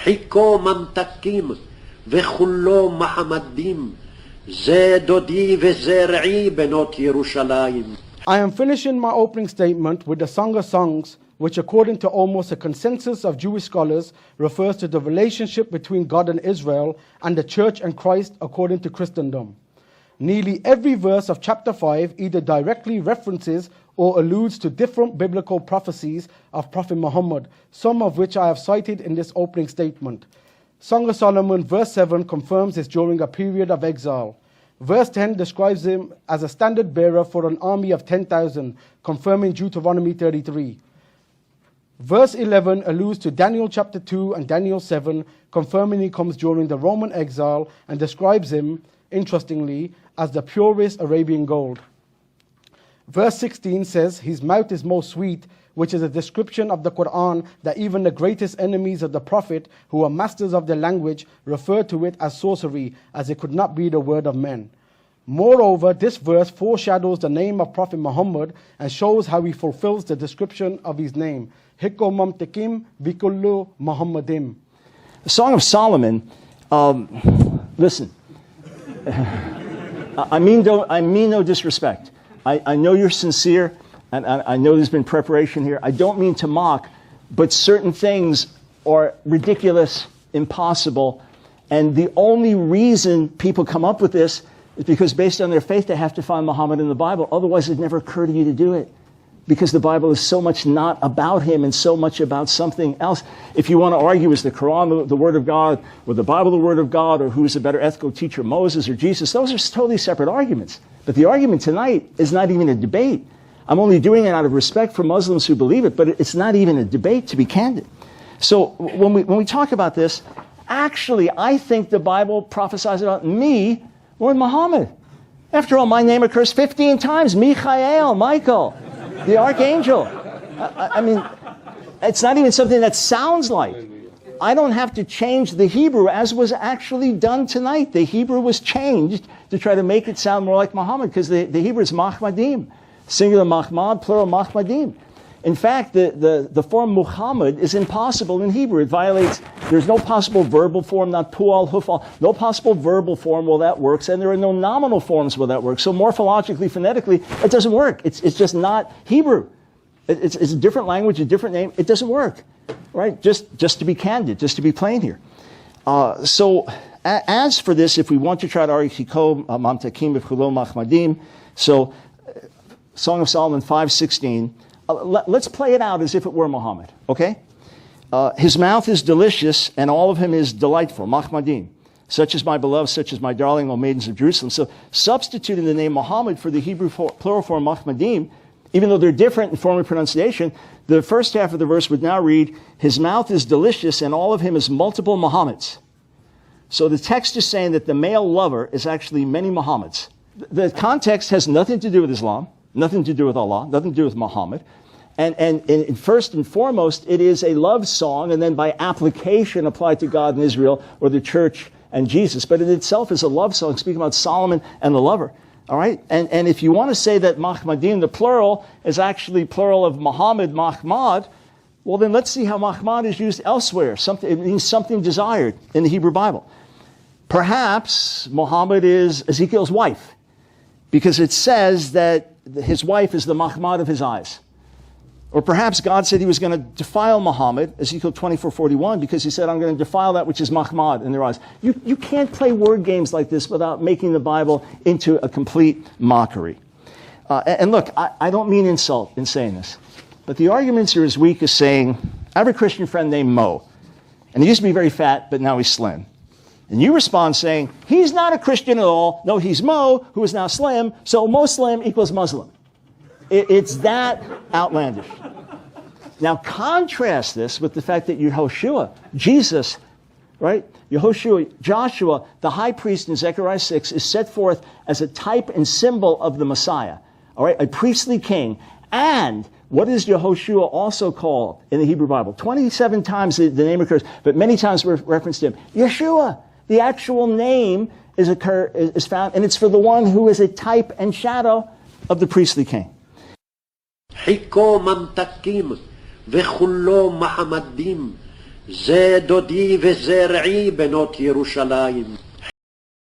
חיכו ממתקים וכולו מחמדים, זה דודי וזה רעי בנות ירושלים. I am finishing my opening statement with the Song of Songs, which according to almost a consensus of Jewish scholars refers to the relationship between God and Israel and the church and Christ according to Christendom. Nearly every verse of chapter 5 either directly references or alludes to different biblical prophecies of Prophet Muhammad, some of which I have cited in this opening statement. Song of Solomon verse 7 confirms this during a period of exile. Verse 10 describes him as a standard bearer for an army of 10,000, confirming Deuteronomy 33. Verse 11 alludes to Daniel chapter 2 and Daniel 7, confirming he comes during the Roman exile and describes him, interestingly, as the purest Arabian gold. Verse 16 says, his mouth is most sweet, which is a description of the Quran that even the greatest enemies of the Prophet, who are masters of their language, refer to it as sorcery, as it could not be the word of men. Moreover, this verse foreshadows the name of Prophet Muhammad and shows how he fulfills the description of his name. Hikko mamtakim bikullu Muhammadim. The Song of Solomon, listen, I mean no disrespect. I know you're sincere, and I know there's been preparation here. I don't mean to mock, but certain things are ridiculous, impossible, and the only reason people come up with this is because based on their faith they have to find Muhammad in the Bible. Otherwise it'd never occur to you to do it, because the Bible is so much not about him and so much about something else. If you want to argue, is the Quran the Word of God, or the Bible the Word of God, or who's a better ethical teacher, Moses or Jesus, those are totally separate arguments. But the argument tonight is not even a debate. I'm only doing it out of respect for Muslims who believe it, but it's not even a debate, to be candid. So when we talk about this, actually I think the Bible prophesies about me more than Muhammad. After all, my name occurs 15 times, Michael, Michael, the archangel. I mean, it's not even something that sounds like. I don't have to change the Hebrew, as was actually done tonight. The Hebrew was changed to try to make it sound more like Muhammad, because the Hebrew is Makhmadim. Singular Makhmad, plural Makhmadim. In fact, the form Muhammad is impossible in Hebrew. It violates, there's no possible verbal form, not pu'al, hufal, no possible verbal form where that works, and there are no nominal forms where that works. So morphologically, phonetically, it doesn't work. It's just not Hebrew. It's a different language, a different name. It doesn't work, right? Just to be candid, just to be plain here. So as for this, if we want to try to argue Chiko, Mamtakim, B'chulo, Makhmadim, so Song of Solomon 5:16. Let's play it out as if it were Muhammad, okay? His mouth is delicious, and all of him is delightful, Makhmadim. Such is my beloved, such is my darling, O maidens of Jerusalem. So substituting the name Muhammad for the Hebrew plural form Makhmadim, even though they're different in form and pronunciation, the first half of the verse would now read, his mouth is delicious, and all of him is multiple Muhammads. So the text is saying that the male lover is actually many Muhammads. The context has nothing to do with Islam, nothing to do with Allah, nothing to do with Muhammad. And first and foremost, it is a love song, and then by application applied to God and Israel, or the church and Jesus. But it itself is a love song, speaking about Solomon and the lover. All right? And if you want to say that Makhmadim, the plural, is actually plural of Muhammad, Makhmad, well then let's see how Makhmad is used elsewhere. It means something desired in the Hebrew Bible. Perhaps Muhammad is Ezekiel's wife, because it says that his wife is the Makhmad of his eyes. Or perhaps God said he was going to defile Muhammad, Ezekiel 24:41, because he said, I'm going to defile that which is Makhmad in their eyes. You can't play word games like this without making the Bible into a complete mockery. And look, I don't mean insult in saying this, but the arguments are as weak as saying, I have a Christian friend named Mo, and he used to be very fat, but now he's slim. And you respond saying, he's not a Christian at all. No, he's Mo, who is now slim, so Muslim equals Muslim. It's that outlandish. Now contrast this with the fact that Yehoshua, Jesus, right? Yehoshua, Joshua, the high priest in Zechariah 6, is set forth as a type and symbol of the Messiah. All right, a priestly king. And what is Yehoshua also called in the Hebrew Bible? 27 times the name occurs, but many times we're referenced to him. Yeshua, the actual name is found, and it's for the one who is a type and shadow of the priestly king. חיכו ממתקים וכולו מחמדים, זה דודי וזה רעי בנות ירושלים.